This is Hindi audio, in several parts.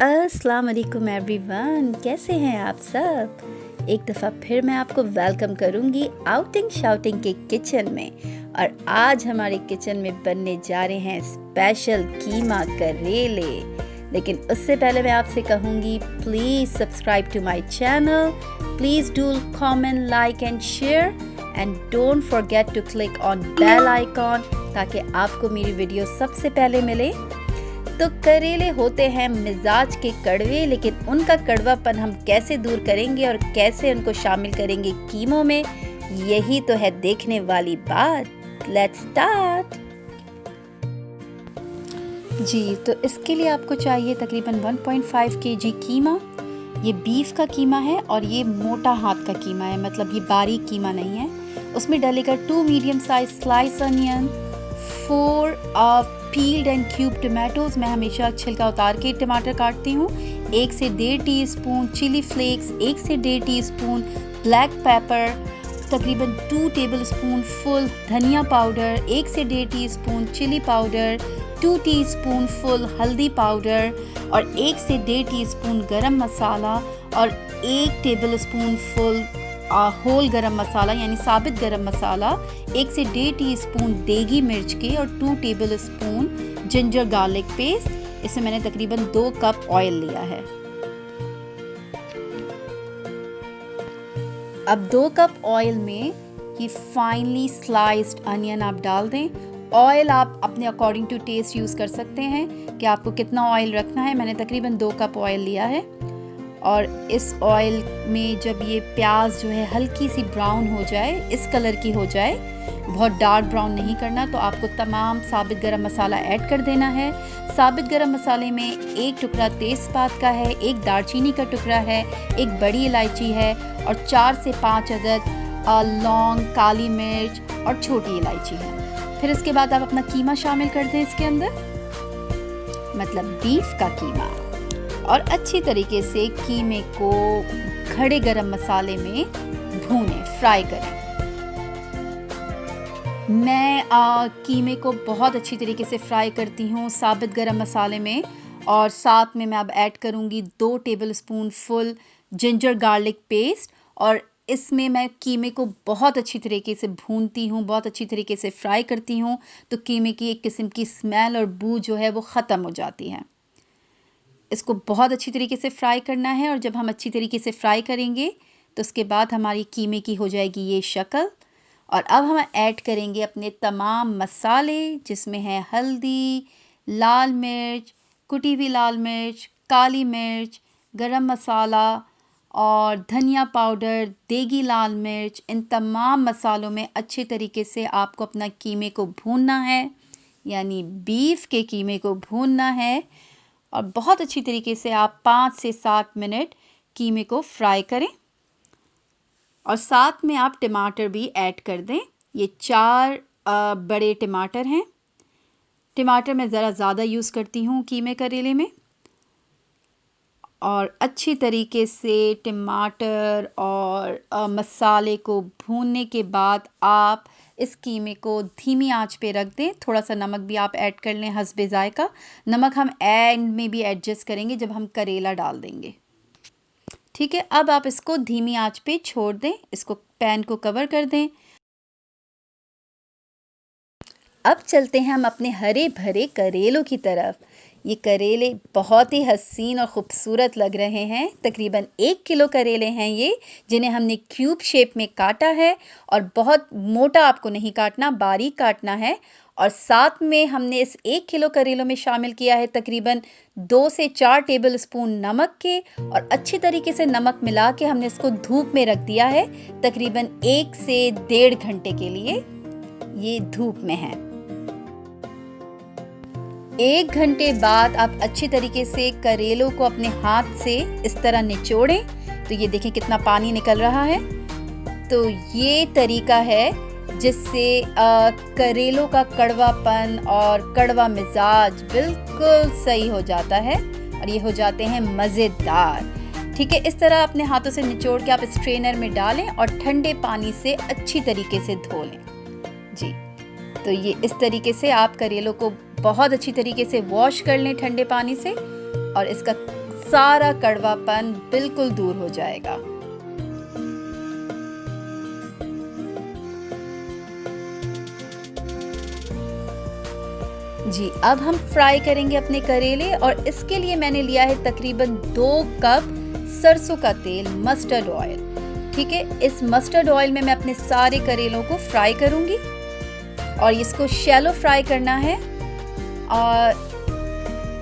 अस्सलाम वालेकुम एवरीवन, कैसे हैं आप सब। एक दफ़ा फिर मैं आपको वेलकम करूंगी आउटिंग शाउटिंग के किचन में। और आज हमारे किचन में बनने जा रहे हैं स्पेशल कीमा करेले। लेकिन उससे पहले मैं आपसे कहूँगी please subscribe to my channel, please do comment, like and share and don't forget to click on bell icon ताकि आपको मेरी वीडियो सबसे पहले मिले। तो करेले होते हैं मिजाज के कड़वे, लेकिन उनका कड़वापन हम कैसे दूर करेंगे और कैसे उनको शामिल करेंगे कीमों में, यही तो है देखने वाली बात। Let's start. जी, तो इसके लिए आपको चाहिए तकरीबन 1.5 kg कीमा। ये बीफ का कीमा है और ये मोटा हाथ का कीमा है, मतलब ये बारीक कीमा नहीं है। उसमें डलेगा 2 medium size slice onion, 4 peeled and cube tomatoes. मैं हमेशा छिलका उतार के टमाटर काटती हूँ। 1 से 1.5 टीस्पून चिली फ्लेक्स, 1 से 1.5 टीस्पून ब्लैक पेपर, तकरीबन 2 टेबलस्पून फुल धनिया पाउडर, 1 से 1.5 teaspoon chili powder, 2 teaspoon full हल्दी पाउडर और 1 से 1.5 टीस्पून गरम मसाला और 1 टेबलस्पून फुल होल गरम मसाला यानी साबित गरम मसाला, 1 से 1.5 टीस्पून देगी मिर्च के और 2 टेबलस्पून जिंजर गार्लिक पेस्ट। इसमें मैंने तकरीबन 2 कप ऑयल लिया है। अब 2 कप ऑयल में ये फाइनली स्लाइस्ड अनियन आप डाल दें। ऑयल आप अपने अकॉर्डिंग टू टेस्ट यूज़ कर सकते हैं कि आपको कितना ऑयल रखना है। मैंने तकरीबन 2 कप ऑयल लिया है। और इस ऑयल में जब ये प्याज जो है हल्की सी ब्राउन हो जाए, इस कलर की हो जाए, बहुत डार्क ब्राउन नहीं करना, तो आपको तमाम साबित गरम मसाला ऐड कर देना है। साबित गरम मसाले में 1 टुकड़ा तेज़पात का है, 1 दालचीनी का टुकड़ा है, 1 बड़ी इलायची है और 4 से 5 अदद लौंग, काली मिर्च और छोटी इलायची है। फिर इसके बाद आप अपना कीमा शामिल कर दें इसके अंदर, मतलब बीफ का कीमा, और अच्छी तरीके से कीमे को खड़े गरम मसाले में भूनें, फ्राई करें। मैं कीमे को बहुत अच्छी तरीके से फ्राई करती हूँ साबित गरम मसाले में। और साथ में मैं अब ऐड करूँगी 2 tablespoon full ginger garlic paste और इसमें मैं कीमे को बहुत अच्छी तरीके से भूनती हूँ, बहुत अच्छी तरीके से फ्राई करती हूँ, तो कीमे की एक किस्म की स्मेल और बू जो है वो ख़त्म हो जाती है। इसको बहुत अच्छी तरीके से फ्राई करना है और जब हम अच्छी तरीके से फ्राई करेंगे तो उसके बाद हमारी कीमे की हो जाएगी ये शक्ल। और अब हम ऐड करेंगे अपने तमाम मसाले, जिसमें है हल्दी, लाल मिर्च, कुटी हुई लाल मिर्च, काली मिर्च, गरम मसाला और धनिया पाउडर, देगी लाल मिर्च। इन तमाम मसालों में अच्छे तरीके से आपको अपना कीमे को भूनना है, यानी बीफ के कीमे को भूनना है। और बहुत अच्छी तरीके से आप 5 से 7 मिनट कीमे को फ्राई करें और साथ में आप टमाटर भी ऐड कर दें। ये 4 बड़े टमाटर हैं। टमाटर मैं ज़रा ज़्यादा यूज़ करती हूँ कीमे करेले में। और अच्छी तरीके से टमाटर और मसाले को भूनने के बाद आप इस कीमे को धीमी आंच पे रख दें। थोड़ा सा नमक भी आप ऐड कर लें हस्बे ज़ायका। नमक हम एंड में भी एडजस्ट करेंगे जब हम करेला डाल देंगे। ठीक है, अब आप इसको धीमी आंच पे छोड़ दें, इसको पैन को कवर कर दें। अब चलते हैं हम अपने हरे भरे करेलों की तरफ। ये करेले बहुत ही हसीन और ख़ूबसूरत लग रहे हैं। तकरीबन 1 किलो करेले हैं ये, जिन्हें हमने क्यूब शेप में काटा है और बहुत मोटा आपको नहीं काटना, बारीक काटना है। और साथ में हमने इस 1 किलो करेलों में शामिल किया है तकरीबन 2 से 4 टेबलस्पून नमक के, और अच्छी तरीके से नमक मिला के हमने इसको धूप में रख दिया है तकरीबन 1 से 1.5 घंटे के लिए। ये धूप में है। 1 घंटे बाद आप अच्छी तरीके से करेलों को अपने हाथ से इस तरह निचोड़ें, तो ये देखें कितना पानी निकल रहा है। तो ये तरीका है जिससे करेलों का कड़वापन और कड़वा मिजाज बिल्कुल सही हो जाता है और ये हो जाते हैं मज़ेदार। ठीक है, इस तरह अपने हाथों से निचोड़ के आप स्ट्रेनर में डालें और ठंडे पानी से अच्छी तरीके से धो लें। जी, तो ये इस तरीके से आप करेलों को बहुत अच्छी तरीके से वॉश कर लें ठंडे पानी से और इसका सारा कड़वापन बिल्कुल दूर हो जाएगा। जी, अब हम फ्राई करेंगे अपने करेले और इसके लिए मैंने लिया है तकरीबन 2 कप सरसों का तेल, मस्टर्ड ऑयल। ठीक है, इस मस्टर्ड ऑयल में मैं अपने सारे करेलों को फ्राई करूंगी और इसको शैलो फ्राई करना है, और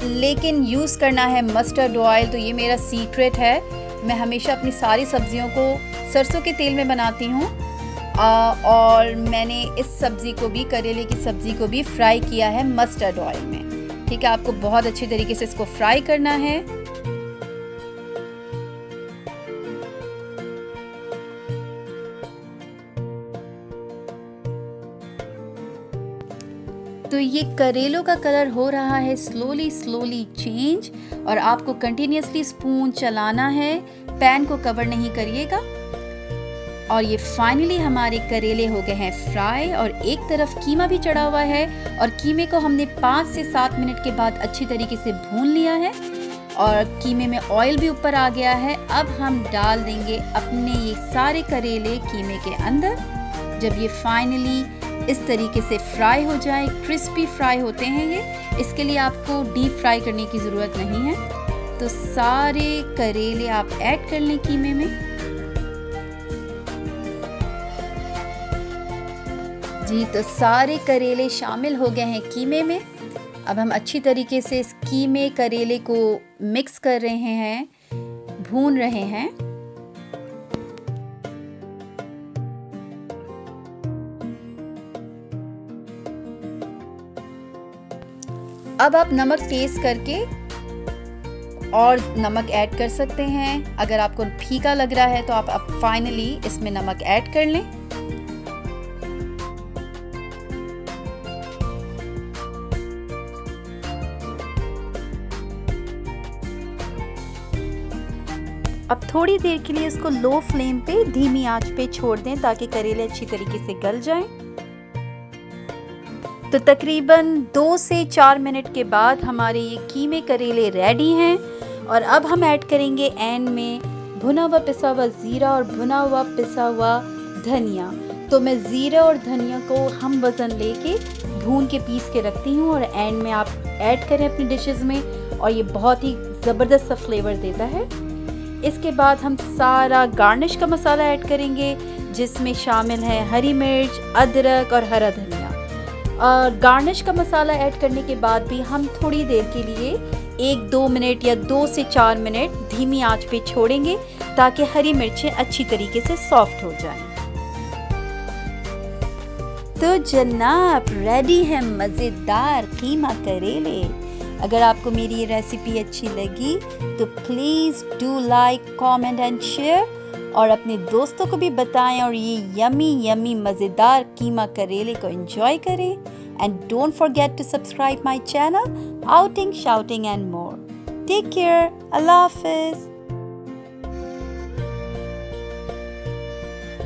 लेकिन यूज़ करना है मस्टर्ड ऑयल। तो ये मेरा सीक्रेट है, मैं हमेशा अपनी सारी सब्जियों को सरसों के तेल में बनाती हूँ। और मैंने इस सब्ज़ी को भी, करेले की सब्ज़ी को भी फ्राई किया है मस्टर्ड ऑयल में। ठीक है, आपको बहुत अच्छी तरीके से इसको फ्राई करना है। तो ये करेलों का कलर हो रहा है स्लोली चेंज, और आपको कंटिन्यूसली स्पून चलाना है, पैन को कवर नहीं करिएगा। और ये फाइनली हमारे करेले हो गए हैं फ्राई, और एक तरफ कीमा भी चढ़ा हुआ है, और कीमे को हमने 5 से 7 मिनट के बाद अच्छी तरीके से भून लिया है और कीमे में ऑयल भी ऊपर आ गया है। अब हम डाल देंगे अपने ये सारे करेले कीमे के अंदर। जब ये फाइनली इस तरीके से फ्राई हो जाए, क्रिस्पी फ्राई होते हैं ये, इसके लिए आपको डीप फ्राई करने की ज़रूरत नहीं है। तो सारे करेले आप ऐड कर लें कीमे में। जी, तो सारे करेले शामिल हो गए हैं कीमे में। अब हम अच्छी तरीके से इस कीमे करेले को मिक्स कर रहे हैं, भून रहे हैं। अब आप नमक टेस्ट करके और नमक ऐड कर सकते हैं। अगर आपको फीका लग रहा है तो आप फाइनली इसमें नमक ऐड कर लें। अब थोड़ी देर के लिए इसको लो फ्लेम पे, धीमी आंच पे छोड़ दें ताकि करेले अच्छी तरीके से गल जाएं। तो तकरीबन 2 से 4 मिनट के बाद हमारे ये कीमे करेले रेडी हैं, और अब हम ऐड करेंगे एंड में भुना हुआ पिसा हुआ ज़ीरा और भुना हुआ पिसा हुआ धनिया। तो मैं ज़ीरा और धनिया को हम वज़न लेके भून के पीस के रखती हूँ, और एंड में आप ऐड करें अपनी डिशेस में, और ये बहुत ही ज़बरदस्त सा फ्लेवर देता है। इसके बाद हम सारा गार्निश का मसाला ऐड करेंगे, जिसमें शामिल है हरी मिर्च, अदरक और हरा धनिया। गार्निश का मसाला ऐड करने के बाद भी हम थोड़ी देर के लिए 1-2 मिनट या 2 से 4 मिनट धीमी आंच पे छोड़ेंगे ताकि हरी मिर्चें अच्छी तरीके से सॉफ्ट हो जाएं। तो जनाब, रेडी है मज़ेदार कीमा करेले। अगर आपको मेरी ये रेसिपी अच्छी लगी तो please do like, comment and share, और अपने दोस्तों को भी बताएं, और ये यमी मज़ेदार कीमा करेले को एंजॉय करें। And don't forget to subscribe my channel outing, shouting and more. Take care, अल्लाह हाफ़िज़।